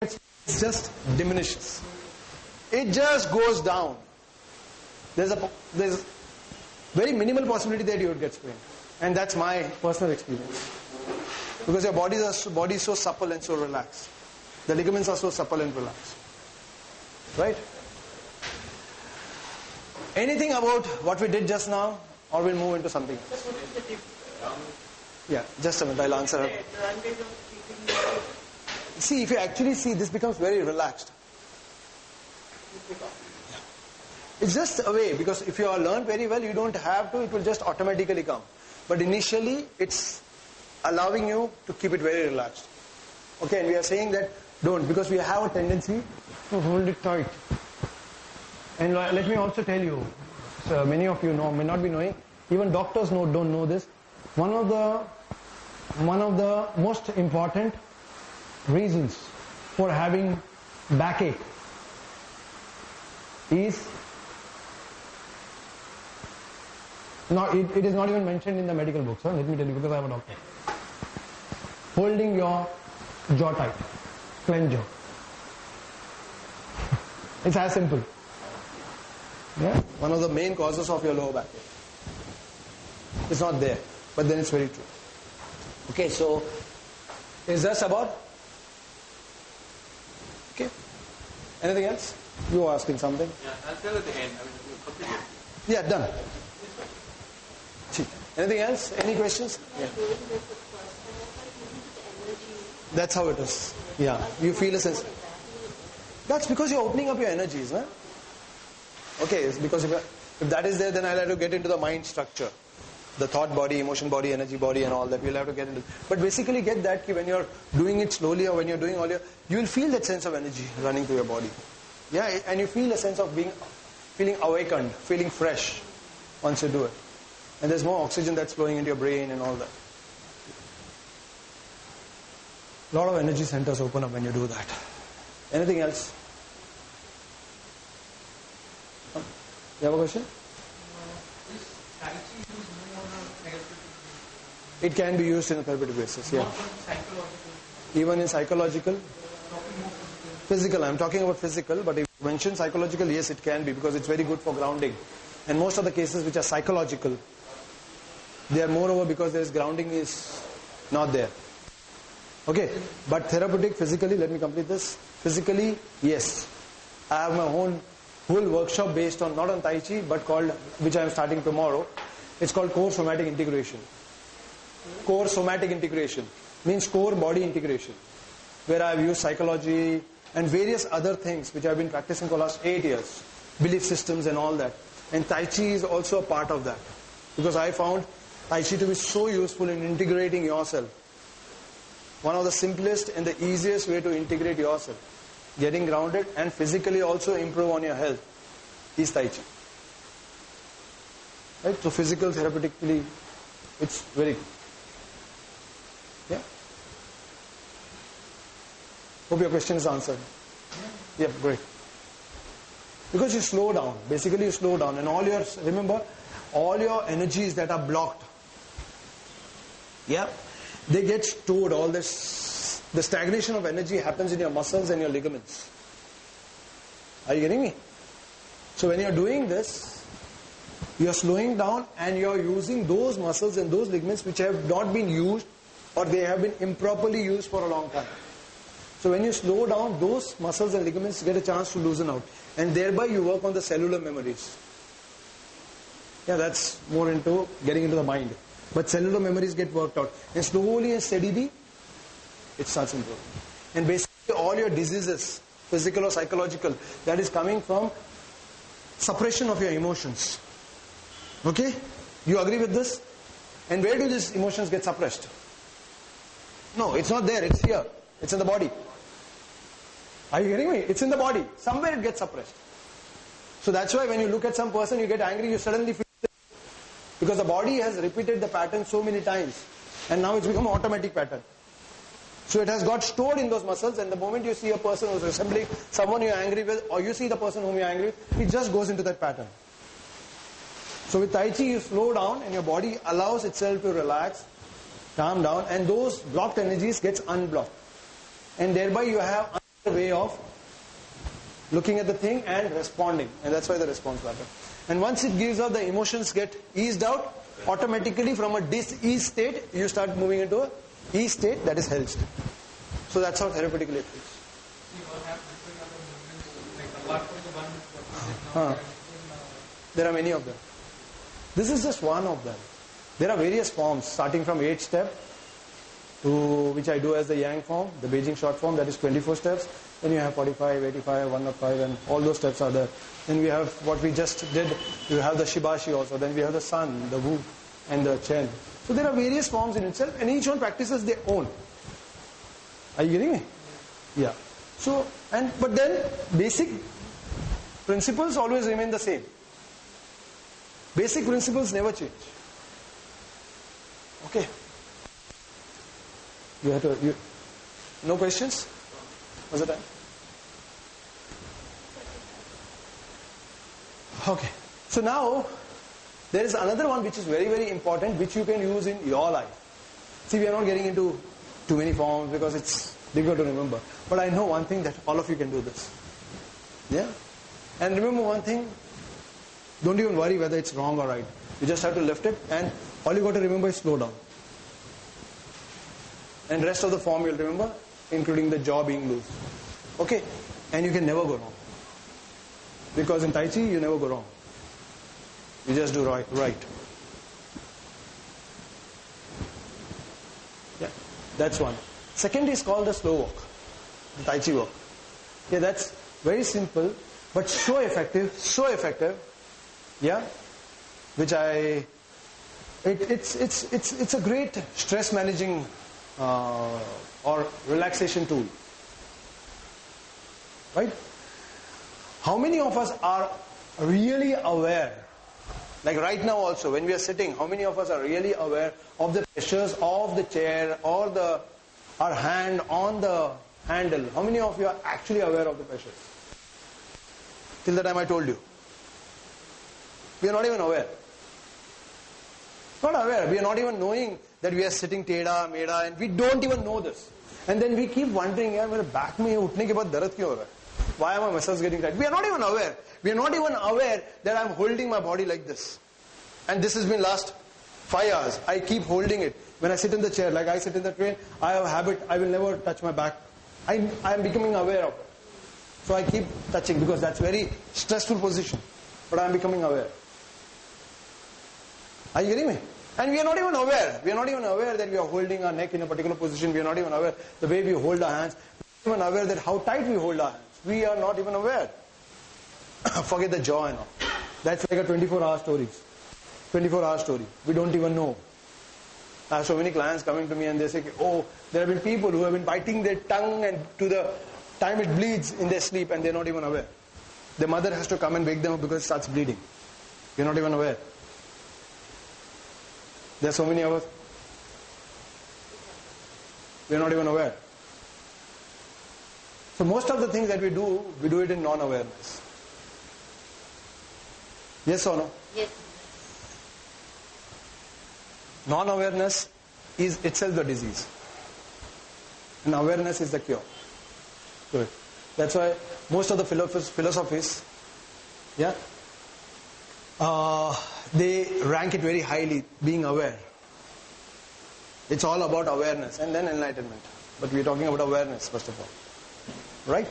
it just diminishes. It just goes down. There's very minimal possibility that you would get sprained. And that's my personal experience. Because your body is so supple and so relaxed. The ligaments are so supple and relaxed. Right? Anything about what we did just now? Or we'll move into something else? Yeah, just a minute, I'll answer her. See, if you actually see, this becomes very relaxed. It's just a way, because if you are learned very well, you don't have to, it will just automatically come. But initially, it's allowing you to keep it very relaxed. Okay, and we are saying that don't, because we have a tendency to hold it tight. And let me also tell you, so many of you know, may not be knowing, even doctors don't know this. One of the most important reasons for having backache is it is not even mentioned in the medical books. Huh? Let me tell you, because I am a doctor. Holding your jaw tight, clench jaw. It's as simple. Yeah, one of the main causes of your lower back. It's not there, but then it's very true. Okay, so is that about? Okay. Anything else? You were asking something? Yeah, I'll tell at the end. I mean, we'll complete it. Yeah, done. Anything else? Any questions? Yeah. That's how it is. Yeah, you feel a sense. That's because you're opening up your energies, huh? Okay, it's because if that is there, then I'll have to get into the mind structure. The thought body, emotion body, energy body and all that. We'll have to get into. But basically get that when you're doing it slowly or when you're doing all your, you'll feel that sense of energy running through your body. Yeah, and you feel a sense of feeling awakened, feeling fresh once you do it. And there's more oxygen that's flowing into your brain and all that. A lot of energy centers open up when you do that. Anything else? You have a question? It can be used in a therapeutic basis, yeah. Even in psychological? Physical, I'm talking about physical, but if you mention psychological, yes, it can be, because it's very good for grounding. And most of the cases which are psychological, they are moreover because there is grounding is not there. Okay, but therapeutic, physically, let me complete this. Physically, yes. I have my own whole workshop based on, not on Tai Chi, but called, which I am starting tomorrow. It's called Core Somatic Integration. Core Somatic Integration means core body integration, where I have used psychology and various other things which I have been practicing for the last 8 years. Belief systems and all that. And Tai Chi is also a part of that. Because I found Tai Chi to be so useful in integrating yourself. One of the simplest and the easiest way to integrate yourself, getting grounded and physically also improve on your health, is Tai Chi. Right? So physical, therapeutically, it's very good. Yeah? Hope your question is answered. Yeah, great. Because you slow down. Basically you slow down and remember, all your energies that are blocked, yeah, they get stored. All this, the stagnation of energy happens in your muscles and your ligaments. Are you getting me? So when you're doing this, you're slowing down and you're using those muscles and those ligaments which have not been used, or they have been improperly used for a long time. So when you slow down, those muscles and ligaments get a chance to loosen out. And thereby you work on the cellular memories. Yeah, that's more into getting into the mind. But cellular memories get worked out. And slowly and steadily, it starts improving. And basically all your diseases, physical or psychological, that is coming from suppression of your emotions. Okay? You agree with this? And where do these emotions get suppressed? No, it's not there, it's here. It's in the body. Are you getting me? It's in the body. Somewhere it gets suppressed. So that's why when you look at some person, you get angry, you suddenly feel sick. Because the body has repeated the pattern so many times. And now it's become an automatic pattern. So it has got stored in those muscles, and the moment you see a person who's resembling someone you're angry with, or you see the person whom you're angry with, it just goes into that pattern. So with Tai Chi, you slow down and your body allows itself to relax, calm down, and those blocked energies gets unblocked. And thereby you have a way of looking at the thing and responding. And that's why the response happens. And once it gives out, the emotions get eased out. Automatically from a dis-ease state, you start moving into a ease state, that is held state. So that's how therapeutically it feels. There are many of them. This is just one of them. There are various forms, starting from 8 step, to which I do as the Yang form, the Beijing short form, that is 24 steps. Then you have 45, 85, 105, and all those steps are there. Then we have what we just did. You have the Shibashi also. Then we have the Sun, the Wu, and the Chen. So there are various forms in itself, and each one practices their own. Are you getting me? Yeah. So, but then basic principles always remain the same. Basic principles never change. Okay. No questions? What's the time? Okay. So now, there is another one which is very, very important, which you can use in your life. See, we are not getting into too many forms because it's difficult to remember. But I know one thing, that all of you can do this. Yeah? And remember one thing, don't even worry whether it's wrong or right. You just have to lift it, and all you got to remember is slow down. And rest of the form you'll remember, including the jaw being loose. Okay? And you can never go wrong. Because in Tai Chi, you never go wrong. You just do right. Yeah, that's one. Second is called the slow walk, the Tai Chi walk. Yeah, that's very simple, but so effective. Yeah, which it's a great stress managing or relaxation tool. Right? How many of us are really aware? Like right now also, when we are sitting, how many of us are really aware of the pressures of the chair or our hand on the handle? How many of you are actually aware of the pressures? Till the time I told you. We are not even aware. Not aware. We are not even knowing that we are sitting teda, meda, and we don't even know this. And then we keep wondering, yaar, mere back mein utne ke baad darad kyun ho raha hai? Why are my muscles getting tight? We are not even aware. We are not even aware that I am holding my body like this. And this has been last 5 hours. I keep holding it. When I sit in the chair, like I sit in the train, I have a habit, I will never touch my back. I am becoming aware of it. So I keep touching because that's very stressful position. But I am becoming aware. Are you getting me? And we are not even aware. We are not even aware that we are holding our neck in a particular position. We are not even aware the way we hold our hands. We are not even aware that how tight we hold our hands. We are not even aware. Forget the jaw and all. That's like a 24-hour story. 24-hour story. We don't even know. I have so many clients coming to me and they say, oh, there have been people who have been biting their tongue and to the time it bleeds in their sleep and they're not even aware. Their mother has to come and wake them up because it starts bleeding. You're not even aware. There are so many of us. We're not even aware. So most of the things that we do it in non-awareness. Yes or no? Yes. Non-awareness is itself the disease. And awareness is the cure. Good. That's why most of the philosophies, yeah, they rank it very highly, being aware. It's all about awareness and then enlightenment. But we're talking about awareness first of all. Right?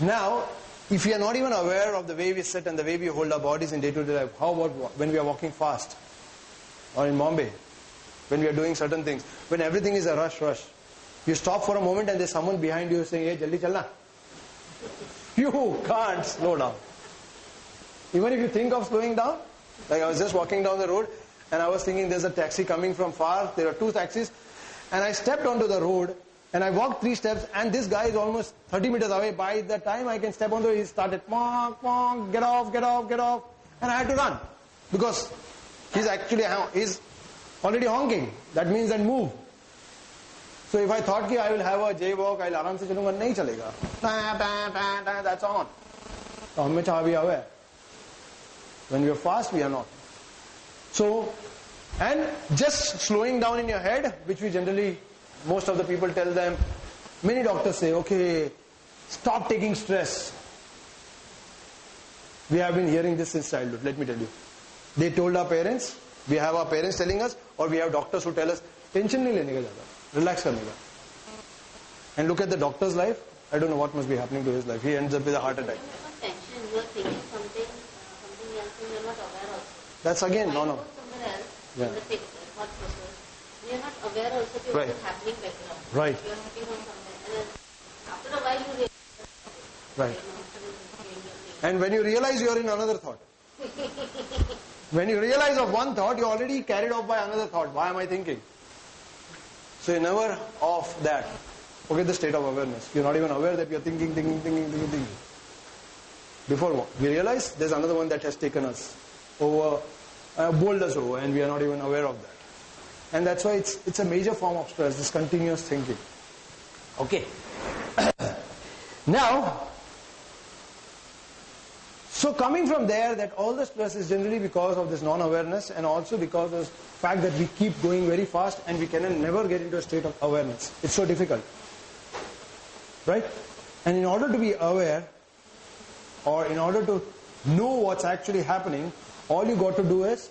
Now, if we are not even aware of the way we sit and the way we hold our bodies in day-to-day life, how about when we are walking fast? Or in Bombay, when we are doing certain things, when everything is a rush. You stop for a moment and there's someone behind you saying, hey, jaldi chalna. You can't slow down. Even if you think of slowing down, like I was just walking down the road and I was thinking there's a taxi coming from far, there are 2 taxis, and I stepped onto the road and I walked 3 steps and this guy is almost 30 meters away. By the time I can step onto it, he started, honk, get off, and I had to run because he's already honking. That means that move. So if I thought I will have a jaywalk, I'll aram se chalunga, nahi chalega. That's on. So hamesha be aware. When we are fast, we are not. So, and just slowing down in your head, which we generally, most of the people tell them, many doctors say, okay, Stop taking stress. We have been hearing this since childhood, let me tell you. They told our parents, we have our parents telling us, or we have doctors who tell us, tension nahi lene ka zyada, relax karne ka. And look at the doctor's life. I don't know what must be happening to his life. He ends up with a heart attack. Tension, you are thinking something else and you are not aware also. That's again, no. Somewhere else, Yeah. in the thought process. We are not aware also of what is happening background. Right. You are thinking on something. And then after a while you realize. Right. And when you realize you are in another thought. When you realize of one thought, you're already carried off by another thought. Why am I thinking? So you're never off that. Forget the state of awareness. You're not even aware that you're thinking. Before we realize, there's another one that has taken us over, bowled us over, and we are not even aware of that. And that's why it's a major form of stress, this continuous thinking. Okay. Now, so coming from there, that all the stress is generally because of this non-awareness, and also because of the fact that we keep going very fast and we can never get into a state of awareness. It's so difficult. Right? And in order to be aware, or in order to know what's actually happening, all you got to do is,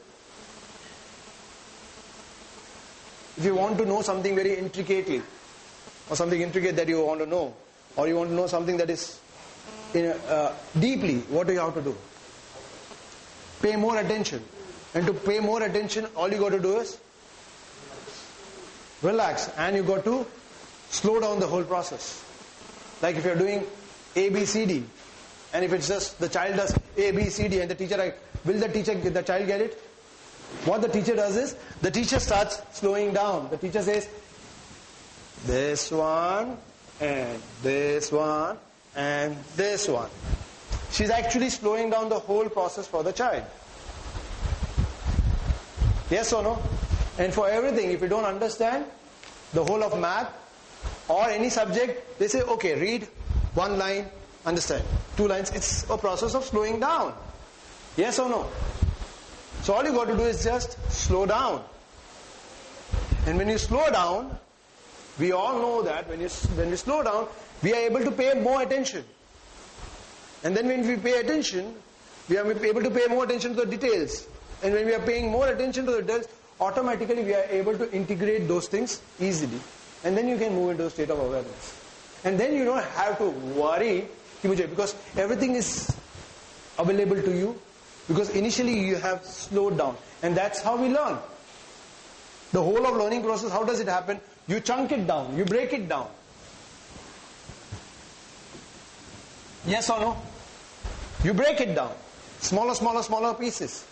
if you want to know something very intricately, or something intricate that you want to know, or you want to know something that is deeply, what do you have to do? Pay more attention. And to pay more attention, all you got to do is relax, and you got to slow down the whole process. Like if you're doing A, B, C, D, and if it's just the child does A, B, C, D, and will the child get it? What the teacher does is, the teacher starts slowing down. The teacher says, this one, and this one, and this one. She's actually slowing down the whole process for the child. Yes or no? And for everything, if you don't understand the whole of math or any subject, they say, okay, read one line, understand. 2 lines. It's a process of slowing down. Yes or no? So all you got to do is just slow down. And when you slow down, we all know that when we slow down, we are able to pay more attention. And then when we pay attention, we are able to pay more attention to the details. And when we are paying more attention to the details, automatically we are able to integrate those things easily. And then you can move into a state of awareness. And then you don't have to worry, because everything is available to you. Because initially you have slowed down. And that's how we learn. The whole of learning process, how does it happen? You chunk it down, you break it down. Yes or no? You break it down. Smaller pieces.